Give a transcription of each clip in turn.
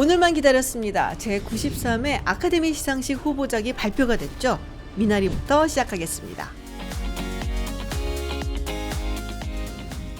오늘만 기다렸습니다. 제93회 아카데미 시상식 후보작이 발표가 됐죠. 미나리부터 시작하겠습니다.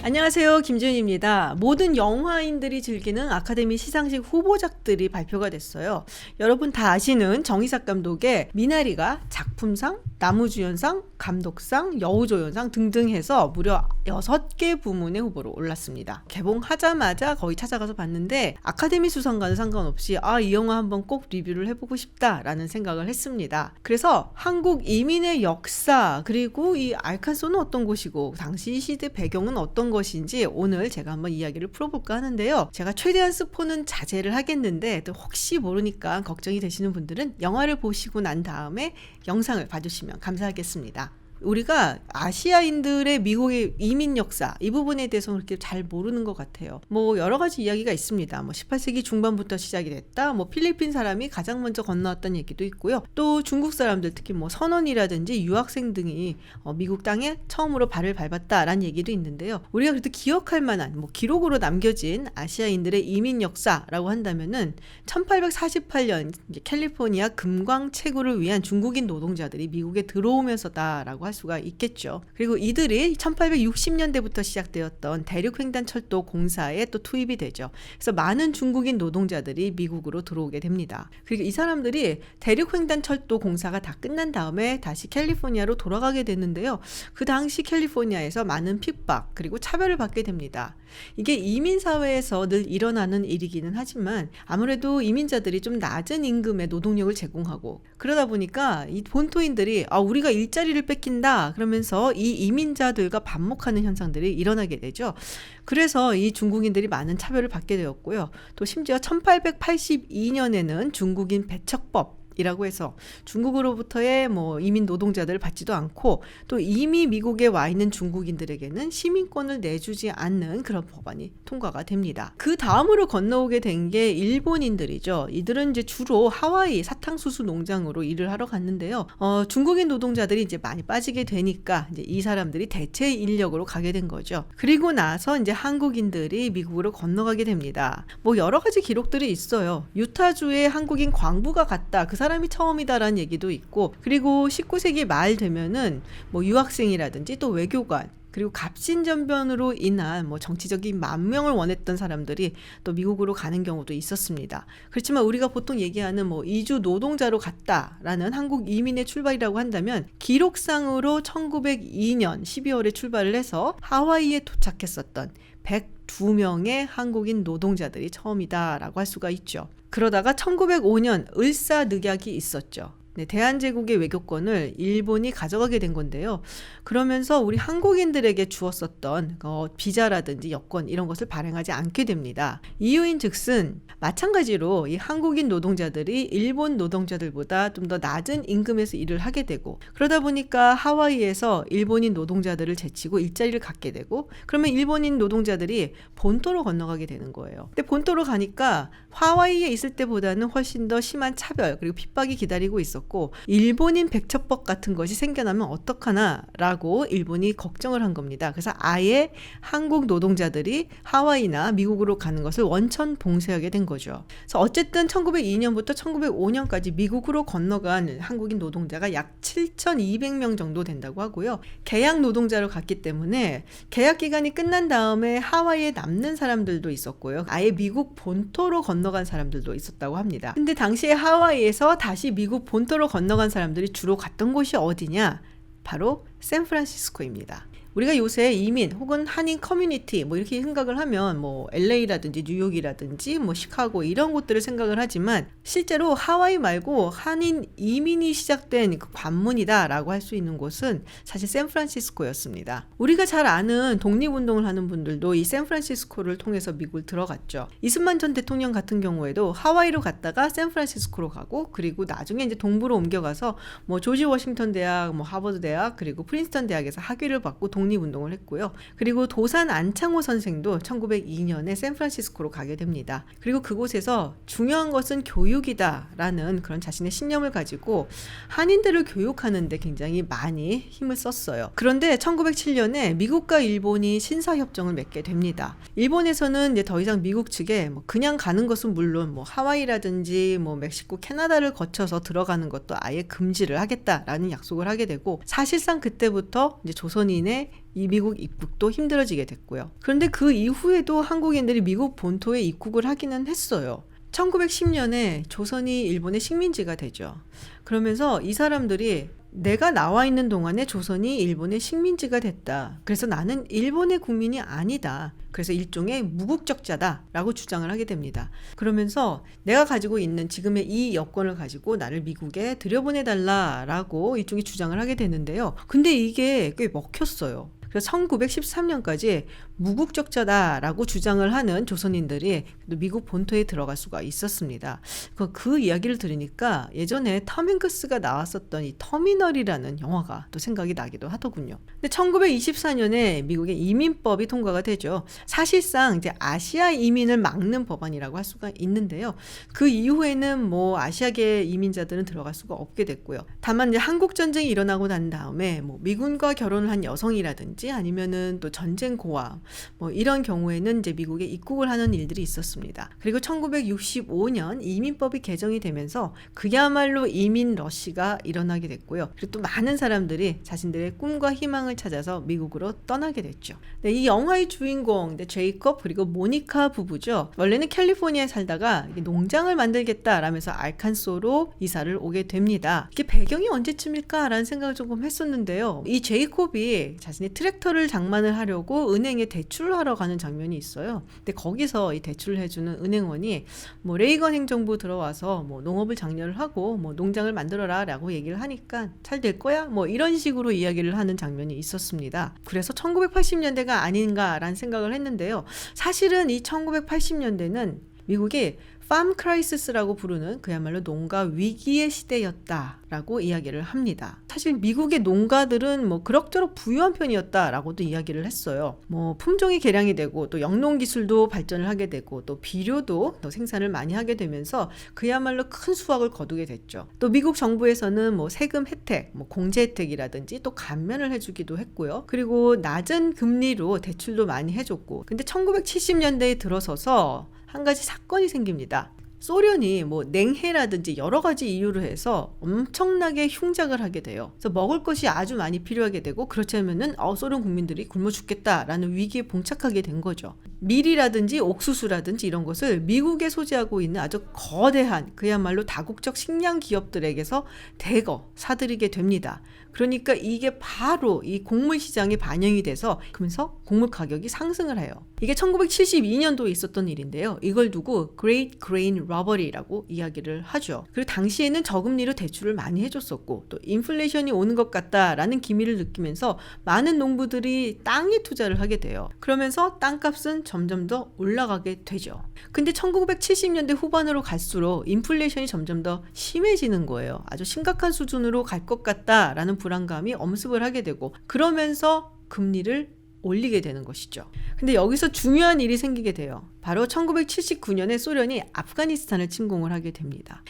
안녕하세요, 김지윤입니다. 모든 영화인들이 즐기는 아카데미 시상식 후보작들이 발표가 됐어요. 여러분 다 아시는 정이삭 감독의 미나리가 작품상, 나무주연상, 감독상, 여우조연상 등등 해서 무려 6개 부문의 후보로 올랐습니다. 개봉하자마자 거의 찾아가서 봤는데 아카데미 수상과는 상관없이 이 영화 한번 꼭 리뷰를 해보고 싶다라는 생각을 했습니다. 그래서 한국 이민의 역사, 그리고 이 알칸소는 어떤 곳이고 당시 시대 배경은 어떤 것인지 오늘 제가 한번 이야기를 풀어볼까 하는데요. 제가 최대한 스포는 자제를 하겠는데 또 혹시 모르니까 걱정이 되시는 분들은 영화를 보시고 난 다음에 영상을 봐주시면 감사하겠습니다. 우리가 아시아인들의 미국의 이민 역사 이 부분에 대해서 그렇게 잘 모르는 것 같아요. 여러 가지 이야기가 있습니다. 18세기 중반부터 시작이 됐다. 필리핀 사람이 가장 먼저 건너왔다는 얘기도 있고요. 또 중국 사람들 특히 선원이라든지 유학생 등이 미국 땅에 처음으로 발을 밟았다라는 얘기도 있는데요. 우리가 그래도 기억할 만한 기록으로 남겨진 아시아인들의 이민 역사라고 한다면은 1848년 캘리포니아 금광 채굴을 위한 중국인 노동자들이 미국에 들어오면서다라고 할 수가 있겠죠. 그리고 이들이 1860년대부터 시작되었던 대륙횡단철도 공사에 또 투입이 되죠. 그래서 많은 중국인 노동자들이 미국으로 들어오게 됩니다. 그리고 이 사람들이 대륙횡단철도 공사가 다 끝난 다음에 다시 캘리포니아로 돌아가게 되는데요. 그 당시 캘리포니아에서 많은 핍박 그리고 차별을 받게 됩니다. 이게 이민사회에서 늘 일어나는 일이기는 하지만 아무래도 이민자들이 좀 낮은 임금의 노동력을 제공하고 그러다 보니까 이 본토인들이 우리가 일자리를 뺏긴다 그러면서 이 이민자들과 반목하는 현상들이 일어나게 되죠. 그래서 이 중국인들이 많은 차별을 받게 되었고요. 또 심지어 1882년에는 중국인 배척법 이라고 해서 중국으로부터의 이민 노동자들을 받지도 않고 또 이미 미국에 와 있는 중국인들에게는 시민권을 내주지 않는 그런 법안이 통과가 됩니다. 그 다음으로 건너오게 된 게 일본인들이죠. 이들은 이제 주로 하와이 사탕수수 농장으로 일을 하러 갔는데요. 중국인 노동자들이 이제 많이 빠지게 되니까 이제 이 사람들이 대체 인력으로 가게 된 거죠. 그리고 나서 이제 한국인들이 미국으로 건너가게 됩니다. 여러 가지 기록들이 있어요. 유타주에 한국인 광부가 갔다. 그 사람이 처음이다라는 얘기도 있고, 그리고 19세기 말 되면은 유학생이라든지 또 외교관 그리고 갑신전변으로 인한 정치적인 만명을 원했던 사람들이 또 미국으로 가는 경우도 있었습니다. 그렇지만 우리가 보통 얘기하는 이주 노동자로 갔다라는 한국 이민의 출발이라고 한다면 기록상으로 1902년 12월에 출발을 해서 하와이에 도착했었던 102명의 한국인 노동자들이 처음이다라고 할 수가 있죠. 그러다가 1905년 을사늑약이 있었죠. 대한제국의 외교권을 일본이 가져가게 된 건데요. 그러면서 우리 한국인들에게 주었었던 비자라든지 여권 이런 것을 발행하지 않게 됩니다. 이유인 즉슨 마찬가지로 이 한국인 노동자들이 일본 노동자들보다 좀 더 낮은 임금에서 일을 하게 되고 그러다 보니까 하와이에서 일본인 노동자들을 제치고 일자리를 갖게 되고 그러면 일본인 노동자들이 본토로 건너가게 되는 거예요. 근데 본토로 가니까 하와이에 있을 때보다는 훨씬 더 심한 차별 그리고 핍박이 기다리고 있었고 일본인 백척법 같은 것이 생겨나면 어떡하나라고 일본이 걱정을 한 겁니다. 그래서 아예 한국 노동자들이 하와이나 미국으로 가는 것을 원천 봉쇄하게 된 거죠. 그래서 어쨌든 1902년부터 1905년까지 미국으로 건너간 한국인 노동자가 약 7,200명 정도 된다고 하고요. 계약 노동자로 갔기 때문에 계약 기간이 끝난 다음에 하와이에 남는 사람들도 있었고요. 아예 미국 본토로 건너간 사람들도 있었다고 합니다. 근데 당시에 하와이에서 다시 미국 본토로 건너간 사람들이 주로 갔던 곳이 어디냐? 바로 샌프란시스코입니다. 우리가 요새 이민 혹은 한인 커뮤니티 이렇게 생각을 하면 LA라든지 뉴욕이라든지 시카고 이런 곳들을 생각을 하지만 실제로 하와이 말고 한인 이민이 시작된 그 관문이다라고 할 수 있는 곳은 사실 샌프란시스코였습니다. 우리가 잘 아는 독립운동을 하는 분들도 이 샌프란시스코를 통해서 미국을 들어갔죠. 이승만 전 대통령 같은 경우에도 하와이로 갔다가 샌프란시스코로 가고 그리고 나중에 이제 동부로 옮겨가서 조지 워싱턴 대학, 하버드 대학 그리고 프린스턴 대학에서 학위를 받고 독립운동을 했고요. 그리고 도산 안창호 선생도 1902년에 샌프란시스코로 가게 됩니다. 그리고 그곳에서 중요한 것은 교육이다라는 그런 자신의 신념을 가지고 한인들을 교육하는 데 굉장히 많이 힘을 썼어요. 그런데 1907년에 미국과 일본이 신사협정을 맺게 됩니다. 일본에서는 이제 더 이상 미국 측에 그냥 가는 것은 물론 하와이라든지 멕시코, 캐나다를 거쳐서 들어가는 것도 아예 금지를 하겠다라는 약속을 하게 되고, 사실상 그때부터 이제 조선인의 이 미국 입국도 힘들어지게 됐고요. 그런데 그 이후에도 한국인들이 미국 본토에 입국을 하기는 했어요. 1910년에 조선이 일본의 식민지가 되죠. 그러면서 이 사람들이 내가 나와 있는 동안에 조선이 일본의 식민지가 됐다. 그래서 나는 일본의 국민이 아니다. 그래서 일종의 무국적자다라고 주장을 하게 됩니다. 그러면서 내가 가지고 있는 지금의 이 여권을 가지고 나를 미국에 들여보내달라라고 일종의 주장을 하게 되는데요. 근데 이게 꽤 먹혔어요. 그래서 1913년까지 무국적자다라고 주장을 하는 조선인들이 미국 본토에 들어갈 수가 있었습니다. 그 이야기를 들으니까 예전에 톰 행크스가 나왔었던 이 터미널이라는 영화가 또 생각이 나기도 하더군요. 근데 1924년에 미국의 이민법이 통과가 되죠. 사실상 이제 아시아 이민을 막는 법안이라고 할 수가 있는데요. 그 이후에는 아시아계 이민자들은 들어갈 수가 없게 됐고요. 다만 이제 한국 전쟁이 일어나고 난 다음에 미군과 결혼을 한 여성이라든지 아니면은 또 전쟁 고아 이런 경우에는 이제 미국에 입국을 하는 일들이 있었습니다. 그리고 1965년 이민법이 개정이 되면서 그야말로 이민 러시가 일어나게 됐고요. 그리고 또 많은 사람들이 자신들의 꿈과 희망을 찾아서 미국으로 떠나게 됐죠. 네, 이 영화의 주인공 제이콥 그리고 모니카 부부죠. 원래는 캘리포니아에 살다가 농장을 만들겠다라면서 알칸소로 이사를 오게 됩니다. 이게 배경이 언제쯤일까라는 생각을 조금 했었는데요. 이 제이콥이 자신의 트랙터를 장만을 하려고 은행에 대출을 하러 가는 장면이 있어요. 근데 거기서 이 대출을 해주는 은행원이 레이건 행정부 들어와서 농업을 장려를 하고 농장을 만들어라 라고 얘기를 하니까 잘 될 거야? 이런 식으로 이야기를 하는 장면이 있었습니다. 그래서 1980년대가 아닌가라는 생각을 했는데요. 사실은 이 1980년대는 미국이 팜 크라이시스라고 부르는 그야말로 농가 위기의 시대였다라고 이야기를 합니다. 사실 미국의 농가들은 그럭저럭 부유한 편이었다라고도 이야기를 했어요. 품종이 개량이 되고 또 영농 기술도 발전을 하게 되고 또 비료도 더 생산을 많이 하게 되면서 그야말로 큰 수확을 거두게 됐죠. 또 미국 정부에서는 세금 혜택, 공제 혜택이라든지 또 감면을 해주기도 했고요. 그리고 낮은 금리로 대출도 많이 해줬고, 근데 1970년대에 들어서서 한 가지 사건이 생깁니다. 소련이 냉해라든지 여러 가지 이유로 해서 엄청나게 흉작을 하게 돼요. 그래서 먹을 것이 아주 많이 필요하게 되고, 그렇지 않으면은 소련 국민들이 굶어 죽겠다라는 위기에 봉착하게 된 거죠. 밀이라든지 옥수수라든지 이런 것을 미국에 소지하고 있는 아주 거대한 그야말로 다국적 식량 기업들에게서 대거 사들이게 됩니다. 그러니까 이게 바로 이 곡물 시장에 반영이 돼서 그러면서 곡물 가격이 상승을 해요. 이게 1972년도에 있었던 일인데요. 이걸 두고 Great Grain Robbery라고 이야기를 하죠. 그리고 당시에는 저금리로 대출을 많이 해줬었고 또 인플레이션이 오는 것 같다라는 기미를 느끼면서 많은 농부들이 땅에 투자를 하게 돼요. 그러면서 땅값은 점점 더 올라가게 되죠. 근데 1970년대 후반으로 갈수록 인플레이션이 점점 더 심해지는 거예요. 아주 심각한 수준으로 갈 것 같다라는 불안감이 엄습을 하게 되고, 그러면서 금리를 올리게 되는 것이죠. 근데 여기서 중요한 일이 생기게 돼요. 바로 1979년에 소련이 아프가니스탄을 침공을 하게 됩니다.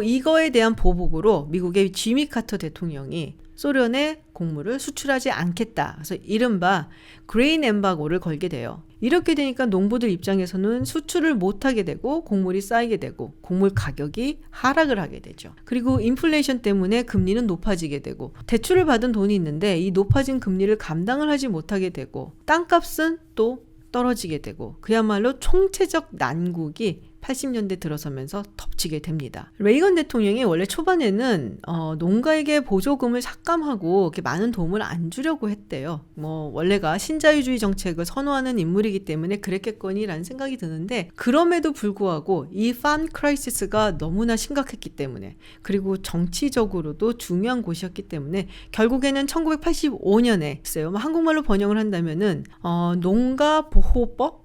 이거에 대한 보복으로 미국의 지미 카터 대통령이 소련에 곡물을 수출하지 않겠다. 그래서 이른바 그레인 엠바고를 걸게 돼요. 이렇게 되니까 농부들 입장에서는 수출을 못하게 되고 곡물이 쌓이게 되고 곡물 가격이 하락을 하게 되죠. 그리고 인플레이션 때문에 금리는 높아지게 되고 대출을 받은 돈이 있는데 이 높아진 금리를 감당을 하지 못하게 되고 땅값은 또 떨어지게 되고 그야말로 총체적 난국이 80년대 들어서면서 덮치게 됩니다. 레이건 대통령이 원래 초반에는 농가에게 보조금을 삭감하고 이렇게 많은 도움을 안 주려고 했대요. 원래가 신자유주의 정책을 선호하는 인물이기 때문에 그랬겠거니라는 생각이 드는데, 그럼에도 불구하고 이 팜 크라이시스가 너무나 심각했기 때문에, 그리고 정치적으로도 중요한 곳이었기 때문에 결국에는 1985년에 글쎄요, 한국말로 번역을 한다면은 농가 보호법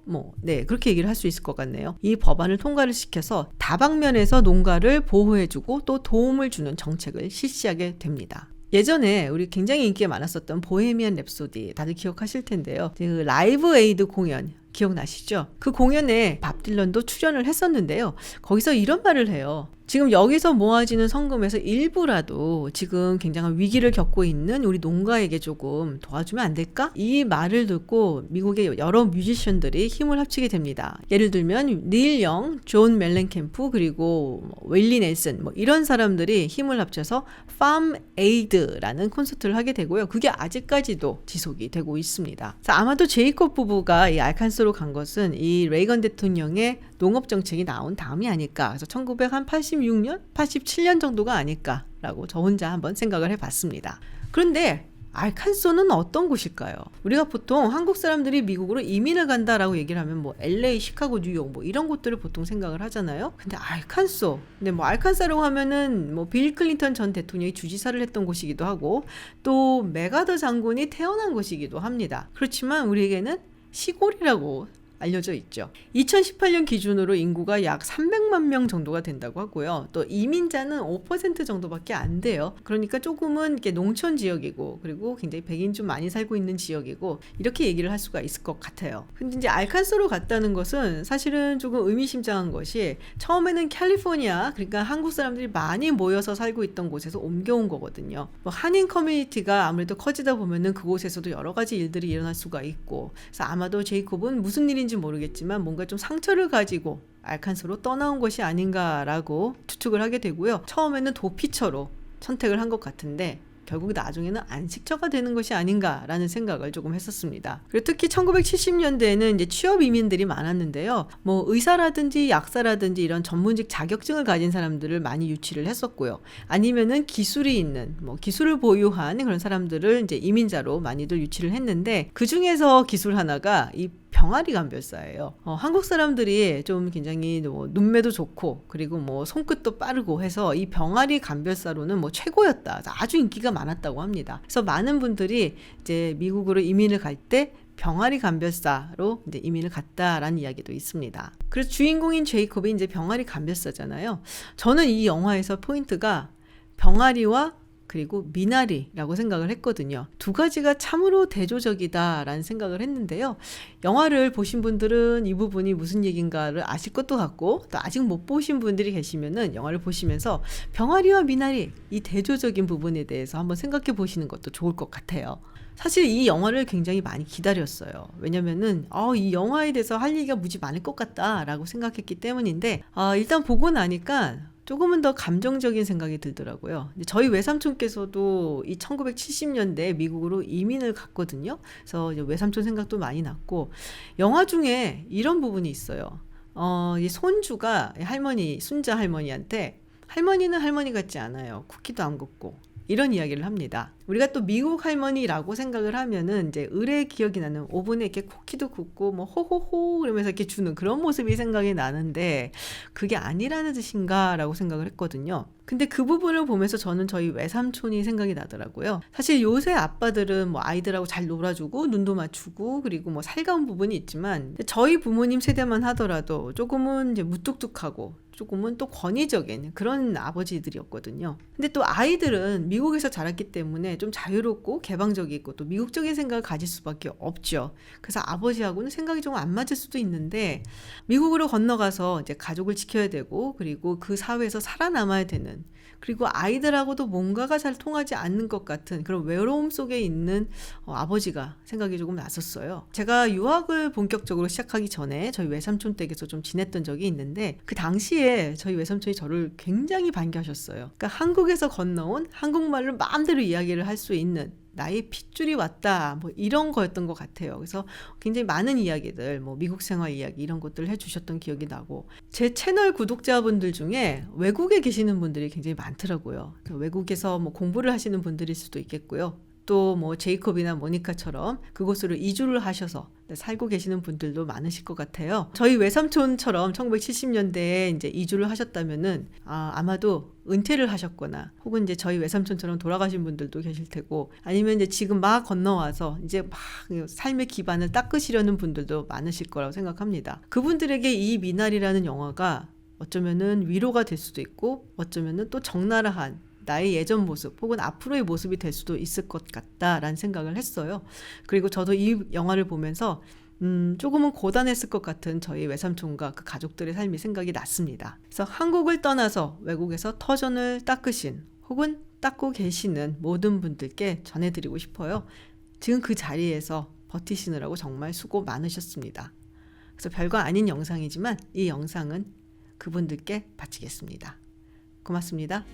그렇게 얘기를 할 수 있을 것 같네요. 이 법안을 통과를 시켜서 다방면에서 농가를 보호해주고 또 도움을 주는 정책을 실시하게 됩니다. 예전에 우리 굉장히 인기가 많았었던 보헤미안 랩소디 다들 기억하실 텐데요. 그 라이브 에이드 공연 기억나시죠? 그 공연에 밥 딜런도 출연을 했었는데요. 거기서 이런 말을 해요. 지금 여기서 모아지는 성금에서 일부라도 지금 굉장한 위기를 겪고 있는 우리 농가에게 조금 도와주면 안 될까? 이 말을 듣고 미국의 여러 뮤지션들이 힘을 합치게 됩니다. 예를 들면 닐 영, 존 멜렌캠프, 그리고 웨일리 넬슨 이런 사람들이 힘을 합쳐서 Farm Aid라는 콘서트를 하게 되고요. 그게 아직까지도 지속이 되고 있습니다. 아마도 제이콥 부부가 이 알칸소로 간 것은 이 레이건 대통령의 농업 정책이 나온 다음이 아닐까. 그래서 1986년, 87년 정도가 아닐까라고 저 혼자 한번 생각을 해봤습니다. 그런데 알칸소는 어떤 곳일까요? 우리가 보통 한국 사람들이 미국으로 이민을 간다라고 얘기를 하면 LA, 시카고, 뉴욕 이런 곳들을 보통 생각을 하잖아요. 근데 알칸소, 근데 알칸소라고 하면은 빌 클린턴 전 대통령이 주지사를 했던 곳이기도 하고 또 맥아더 장군이 태어난 곳이기도 합니다. 그렇지만 우리에게는 시골이라고 알려져 있죠. 2018년 기준으로 인구가 약 300만 명 정도가 된다고 하고요. 또 이민자는 5% 정도밖에 안 돼요. 그러니까 조금은 이렇게 농촌 지역이고, 그리고 굉장히 백인 좀 많이 살고 있는 지역이고, 이렇게 얘기를 할 수가 있을 것 같아요. 근데 이제 알칸소로 갔다는 것은 사실은 조금 의미심장한 것이, 처음에는 캘리포니아, 그러니까 한국 사람들이 많이 모여서 살고 있던 곳에서 옮겨온 거거든요. 한인 커뮤니티가 아무래도 커지다 보면은 그곳에서도 여러 가지 일들이 일어날 수가 있고, 그래서 아마도 제이콥은 무슨 일인지 모르겠지만 뭔가 좀 상처를 가지고 알칸소로 떠나온 것이 아닌가라고 추측을 하게 되고요. 처음에는 도피처로 선택을 한 것 같은데 결국 나중에는 안식처가 되는 것이 아닌가라는 생각을 조금 했었습니다. 그리고 특히 1970년대에는 이제 취업 이민들이 많았는데요. 의사라든지 약사라든지 이런 전문직 자격증을 가진 사람들을 많이 유치를 했었고요. 아니면은 기술이 있는, 기술을 보유한 그런 사람들을 이제 이민자로 많이들 유치를 했는데, 그 중에서 기술 하나가 이 병아리 감별사예요. 한국 사람들이 좀 굉장히 눈매도 좋고, 그리고 손끝도 빠르고 해서 이 병아리 감별사로는 최고였다. 아주 인기가 많았다고 합니다. 그래서 많은 분들이 이제 미국으로 이민을 갈 때 병아리 감별사로 이제 이민을 갔다라는 이야기도 있습니다. 그래서 주인공인 제이콥이 이제 병아리 감별사잖아요. 저는 이 영화에서 포인트가 병아리와 그리고 미나리라고 생각을 했거든요. 두 가지가 참으로 대조적이다라는 생각을 했는데요. 영화를 보신 분들은 이 부분이 무슨 얘기인가를 아실 것도 같고, 또 아직 못 보신 분들이 계시면은 영화를 보시면서 병아리와 미나리, 이 대조적인 부분에 대해서 한번 생각해 보시는 것도 좋을 것 같아요. 사실 이 영화를 굉장히 많이 기다렸어요. 왜냐면은 이 영화에 대해서 할 얘기가 무지 많을 것 같다라고 생각했기 때문인데, 일단 보고 나니까 조금은 더 감정적인 생각이 들더라고요. 저희 외삼촌께서도 이 1970년대 미국으로 이민을 갔거든요. 그래서 외삼촌 생각도 많이 났고, 영화 중에 이런 부분이 있어요. 이 손주가 순자 할머니한테, 할머니는 할머니 같지 않아요. 쿠키도 안 굽고. 이런 이야기를 합니다. 우리가 또 미국 할머니라고 생각을 하면은 이제 을의 기억이 나는, 오븐에 이렇게 쿠키도 굽고 호호호 그러면서 이렇게 주는 그런 모습이 생각이 나는데, 그게 아니라는 뜻인가라고 생각을 했거든요. 근데 그 부분을 보면서 저는 저희 외삼촌이 생각이 나더라고요. 사실 요새 아빠들은 아이들하고 잘 놀아주고 눈도 맞추고 그리고 살가운 부분이 있지만, 저희 부모님 세대만 하더라도 조금은 이제 무뚝뚝하고 조금은 또 권위적인 그런 아버지들이었거든요. 근데 또 아이들은 미국에서 자랐기 때문에 좀 자유롭고 개방적이고 또 미국적인 생각을 가질 수밖에 없죠. 그래서 아버지하고는 생각이 좀 안 맞을 수도 있는데, 미국으로 건너가서 이제 가족을 지켜야 되고, 그리고 그 사회에서 살아남아야 되는, 그리고 아이들하고도 뭔가가 잘 통하지 않는 것 같은 그런 외로움 속에 있는 아버지가 생각이 조금 났었어요. 제가 유학을 본격적으로 시작하기 전에 저희 외삼촌 댁에서 좀 지냈던 적이 있는데, 그 당시에 저희 외삼촌이 저를 굉장히 반겨하셨어요. 그러니까 한국에서 건너온 한국말로 마음대로 이야기를 할 수 있는, 나의 핏줄이 왔다, 이런 거였던 것 같아요. 그래서 굉장히 많은 이야기들, 미국 생활 이야기 이런 것들을 해주셨던 기억이 나고, 제 채널 구독자분들 중에 외국에 계시는 분들이 굉장히 많더라고요. 외국에서 공부를 하시는 분들일 수도 있겠고요. 또 제이콥이나 모니카처럼 그곳으로 이주를 하셔서 살고 계시는 분들도 많으실 것 같아요. 저희 외삼촌처럼 1970년대에 이제 이주를 하셨다면은 아마도 은퇴를 하셨거나, 혹은 이제 저희 외삼촌처럼 돌아가신 분들도 계실 테고, 아니면 이제 지금 막 건너와서 이제 막 삶의 기반을 닦으시려는 분들도 많으실 거라고 생각합니다. 그분들에게 이 미나리라는 영화가 어쩌면은 위로가 될 수도 있고, 어쩌면은 또 적나라한 나의 예전 모습 혹은 앞으로의 모습이 될 수도 있을 것 같다라는 생각을 했어요. 그리고 저도 이 영화를 보면서 조금은 고단했을 것 같은 저희 외삼촌과 그 가족들의 삶이 생각이 났습니다. 그래서 한국을 떠나서 외국에서 터전을 닦으신 혹은 닦고 계시는 모든 분들께 전해드리고 싶어요. 지금 그 자리에서 버티시느라고 정말 수고 많으셨습니다. 그래서 별거 아닌 영상이지만 이 영상은 그분들께 바치겠습니다. 고맙습니다.